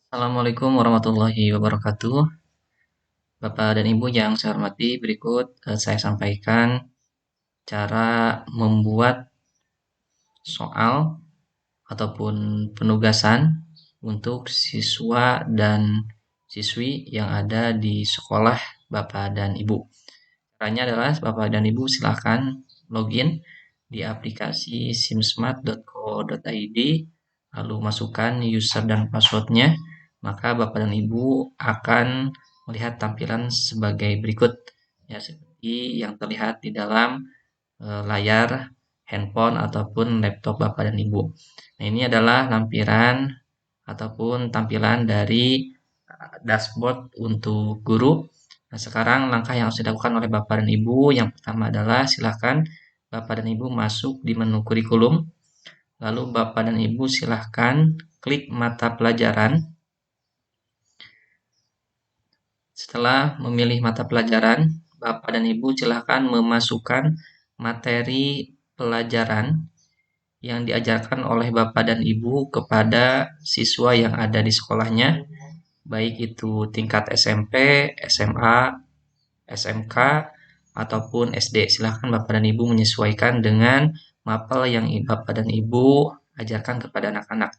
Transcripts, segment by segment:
Assalamualaikum warahmatullahi wabarakatuh. Bapak dan Ibu yang saya hormati, berikut saya sampaikan cara membuat soal ataupun penugasan untuk siswa dan siswi yang ada di sekolah Bapak dan Ibu. Caranya adalah Bapak dan Ibu silakan login di aplikasi simsmart.co.id, lalu masukkan user dan passwordnya, maka Bapak dan Ibu akan melihat tampilan sebagai berikut, ya seperti yang terlihat di dalam layar handphone ataupun laptop Bapak dan Ibu. Nah, ini adalah lampiran ataupun tampilan dari dashboard untuk guru. Nah, sekarang langkah yang harus dilakukan oleh Bapak dan Ibu yang pertama adalah silakan Bapak dan Ibu masuk di menu kurikulum. Lalu Bapak dan Ibu silakan klik mata pelajaran. Setelah memilih mata pelajaran, Bapak dan Ibu silakan memasukkan materi pelajaran yang diajarkan oleh Bapak dan Ibu kepada siswa yang ada di sekolahnya, baik itu tingkat SMP, SMA, SMK, ataupun SD. Silakan Bapak dan Ibu menyesuaikan dengan mapel yang Bapak dan Ibu ajarkan kepada anak-anak.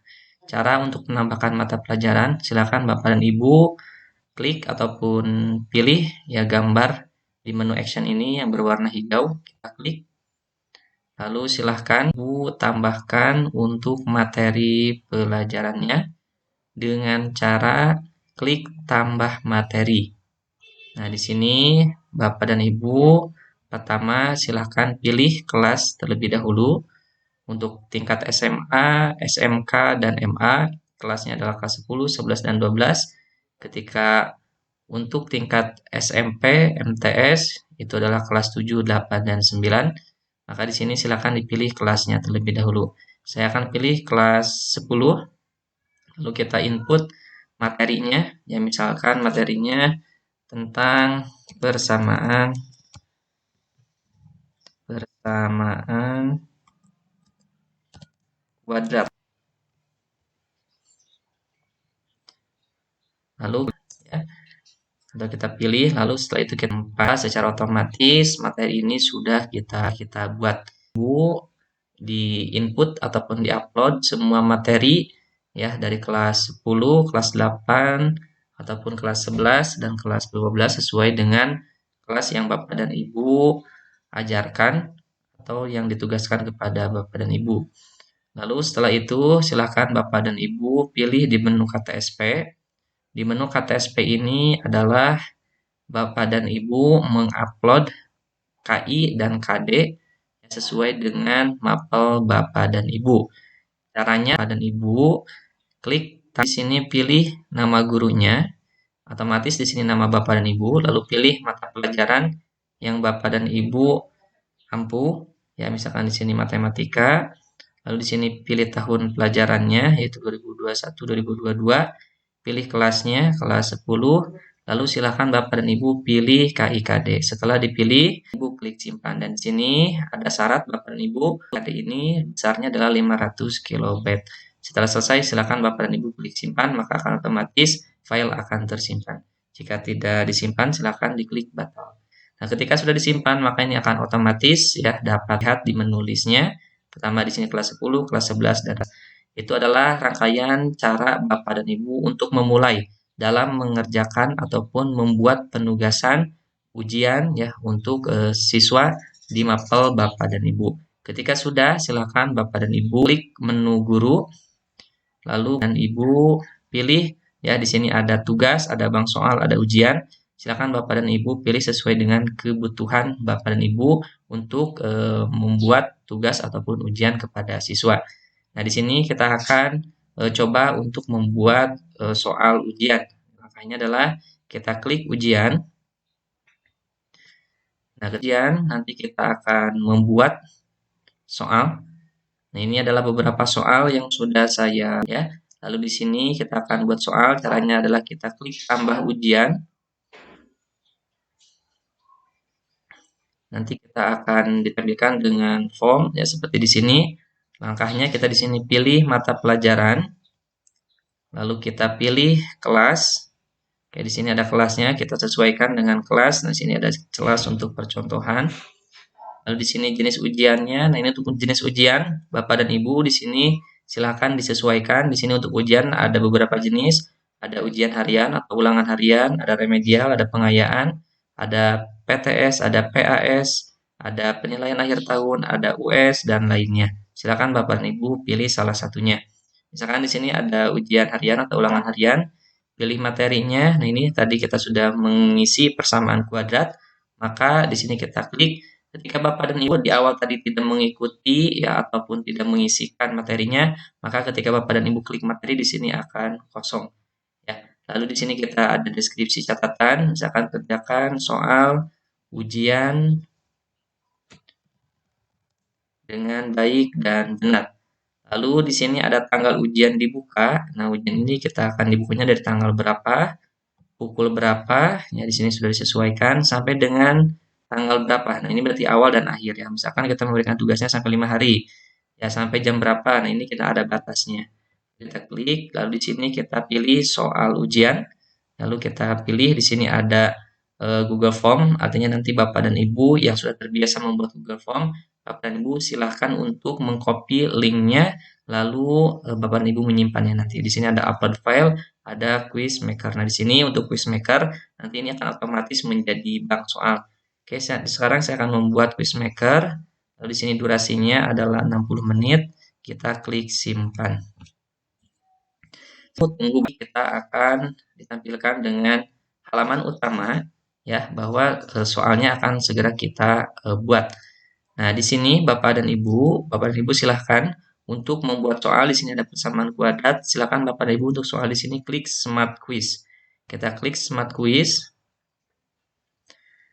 Cara untuk menambahkan mata pelajaran, silakan Bapak dan Ibu klik ataupun pilih ya gambar di menu action ini yang berwarna hijau. Kita klik. Lalu silahkan Ibu tambahkan untuk materi pelajarannya dengan cara klik tambah materi. Nah, di sini Bapak dan Ibu pertama silahkan pilih kelas terlebih dahulu. Untuk tingkat SMA, SMK, dan MA, kelasnya adalah kelas 10, 11, dan 12. Ketika untuk tingkat SMP, MTS, itu adalah kelas 7, 8, dan 9. Maka di sini silakan dipilih kelasnya terlebih dahulu. Saya akan pilih kelas 10. Lalu kita input materinya. Ya, misalkan materinya tentang persamaan kuadrat. Lalu ya, sudah kita pilih, lalu setelah itu kita secara otomatis materi ini sudah kita buat. Di input ataupun di upload semua materi ya dari kelas 10, kelas 8 ataupun kelas 11 dan kelas 12 sesuai dengan kelas yang Bapak dan Ibu ajarkan atau yang ditugaskan kepada Bapak dan Ibu. Lalu setelah itu silakan Bapak dan Ibu pilih di menu KTSP. Di menu KTSP ini adalah Bapak dan Ibu mengupload KI dan KD sesuai dengan mapel Bapak dan Ibu. Caranya Bapak dan Ibu klik di sini pilih nama gurunya, otomatis di sini nama Bapak dan Ibu, lalu pilih mata pelajaran yang Bapak dan Ibu ampu, ya misalkan di sini matematika, lalu di sini pilih tahun pelajarannya yaitu 2021-2022, pilih kelasnya kelas 10, lalu silakan Bapak dan Ibu pilih KIKD. Setelah dipilih, Ibu klik simpan dan di sini ada syarat Bapak dan Ibu, KIKD ini besarnya adalah 500 kilobyte. Setelah selesai, silakan Bapak dan Ibu klik simpan, maka akan otomatis file akan tersimpan. Jika tidak disimpan, silakan diklik batal. Nah, ketika sudah disimpan, maka ini akan otomatis ya dapat lihat di menu listnya. Pertama di sini kelas 10, kelas 11, dan itu adalah rangkaian cara Bapak dan Ibu untuk memulai dalam mengerjakan ataupun membuat penugasan ujian ya untuk siswa di mapel Bapak dan Ibu. Ketika sudah, silakan Bapak dan Ibu klik menu guru, lalu dan Ibu pilih ya di sini ada tugas, ada bank soal, ada ujian. Silakan Bapak dan Ibu pilih sesuai dengan kebutuhan Bapak dan Ibu untuk membuat tugas ataupun ujian kepada siswa. Nah, di sini kita akan coba untuk membuat soal ujian. Makanya adalah kita klik ujian. Nah, ujian nanti kita akan membuat soal. Nah, ini adalah beberapa soal yang sudah saya ya. Lalu di sini kita akan buat soal. Caranya adalah kita klik tambah ujian. Nanti kita akan ditampilkan dengan form ya seperti di sini. Langkahnya kita di sini pilih mata pelajaran. lalu kita pilih kelas. Oke, di sini ada kelasnya, kita sesuaikan dengan kelas. Nah, di sini ada kelas untuk percontohan. Lalu di sini jenis ujiannya. Nah, ini untuk jenis ujian, Bapak dan Ibu di sini silakan disesuaikan. Di sini untuk ujian ada beberapa jenis. Ada ujian harian atau ulangan harian, ada remedial, ada pengayaan, ada PTS, ada PAS, ada penilaian akhir tahun, ada US dan lainnya. Silakan Bapak dan Ibu pilih salah satunya. Misalkan di sini ada ujian harian atau ulangan harian, pilih materinya. Nah, ini tadi kita sudah mengisi persamaan kuadrat, maka di sini kita klik. Ketika Bapak dan Ibu di awal tadi tidak mengikuti ya ataupun tidak mengisikan materinya, maka ketika Bapak dan Ibu klik materi di sini akan kosong ya. Lalu di sini kita ada deskripsi catatan, misalkan kerjakan soal ujian dengan baik dan benar. Lalu di sini ada tanggal ujian dibuka. Nah, ujian ini kita akan dibukanya dari tanggal berapa, pukul berapa, ya di sini sudah disesuaikan sampai dengan tanggal berapa. Nah, ini berarti awal dan akhir ya. Misalkan kita memberikan tugasnya sampai 5 hari. Ya, sampai jam berapa. Nah, ini kita ada batasnya. Kita klik, lalu di sini kita pilih soal ujian. Lalu kita pilih di sini ada Google Form, artinya nanti Bapak dan Ibu yang sudah terbiasa membuat Google Form, Bapak dan Ibu silahkan untuk mengcopy linknya, lalu Bapak dan Ibu menyimpannya nanti. Di sini ada upload file, ada quiz maker. Nah, di sini untuk quiz maker nanti ini akan otomatis menjadi bank soal. Oke, sekarang saya akan membuat quiz maker. Lalu di sini durasinya adalah 60 menit. Kita klik simpan. Tunggu, kita akan ditampilkan dengan halaman utama ya, bahwa soalnya akan segera kita buat. Nah, di sini Bapak dan Ibu silahkan untuk membuat soal. Di sini ada persamaan kuadrat. Silahkan Bapak dan Ibu untuk soal di sini klik Smart Quiz. Kita klik Smart Quiz.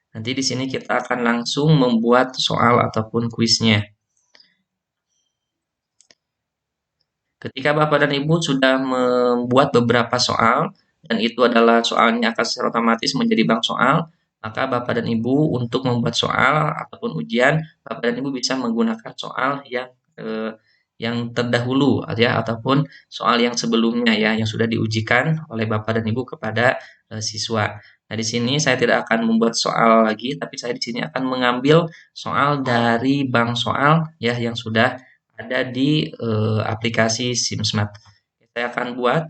Nanti di sini kita akan langsung membuat soal ataupun kuisnya. Ketika Bapak dan Ibu sudah membuat beberapa soal, dan itu adalah soalnya akan secara otomatis menjadi bank soal, maka Bapak dan Ibu untuk membuat soal ataupun ujian, Bapak dan Ibu bisa menggunakan soal yang terdahulu ya, ataupun soal yang sebelumnya ya, yang sudah diujikan oleh Bapak dan Ibu kepada siswa. Nah, di sini saya tidak akan membuat soal lagi, tapi saya di sini akan mengambil soal dari bank soal ya yang sudah ada di aplikasi SimSmart. Saya akan buat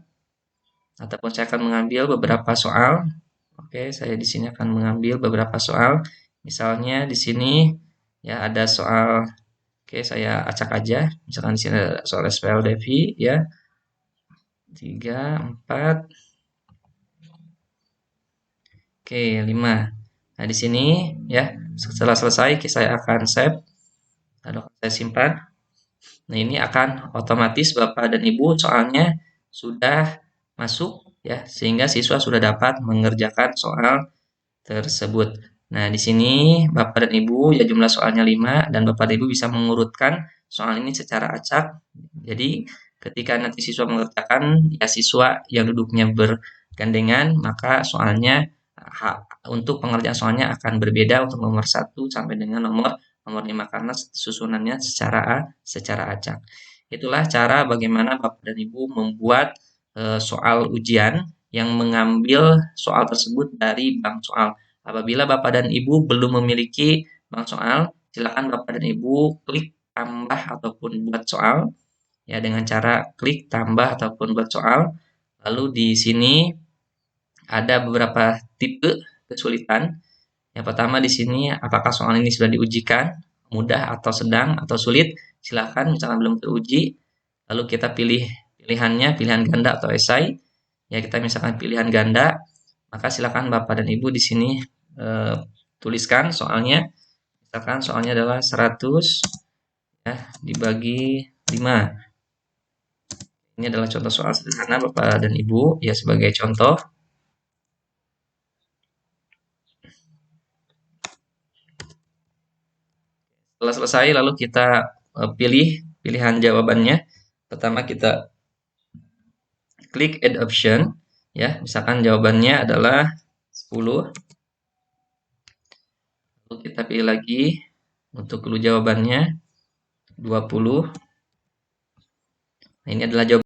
ataupun saya akan mengambil beberapa soal. Oke, saya di sini akan mengambil beberapa soal. Misalnya di sini ya ada soal. Oke, saya acak aja. Misalkan di sini ada soal SPL Devi ya. 3, 4. Oke, 5. Nah, di sini ya, setelah selesai saya akan save. Lalu saya simpan. Nah, ini akan otomatis Bapak dan Ibu soalnya sudah masuk ya, sehingga siswa sudah dapat mengerjakan soal tersebut. Nah, di sini Bapak dan Ibu ya jumlah soalnya 5 dan Bapak dan Ibu bisa mengurutkan soal ini secara acak. Jadi, ketika nanti siswa mengerjakan ya siswa yang duduknya bergandengan, maka soalnya untuk pengerjaan soalnya akan berbeda untuk nomor 1 sampai dengan nomor 5 karena susunannya secara acak. Itulah cara bagaimana Bapak dan Ibu membuat soal ujian yang mengambil soal tersebut dari bank soal. Apabila Bapak dan Ibu belum memiliki bank soal, silakan Bapak dan Ibu klik tambah ataupun buat soal ya dengan cara klik tambah ataupun buat soal. Lalu di sini ada beberapa tipe kesulitan. Yang pertama di sini apakah soal ini sudah diujikan, mudah atau sedang atau sulit. Silakan misalkan belum teruji, lalu kita pilih pilihannya, pilihan ganda atau esai. Ya kita misalkan pilihan ganda, maka silakan Bapak dan Ibu di sini tuliskan soalnya. Misalkan soalnya adalah 100 ya dibagi 5. Ini adalah contoh soal sederhana Bapak dan Ibu ya sebagai contoh. Setelah selesai lalu kita pilih pilihan jawabannya. Pertama kita klik add option ya. Misalkan jawabannya adalah 10. Lalu kita pilih lagi untuk clue jawabannya 20. Nah, ini adalah jawaban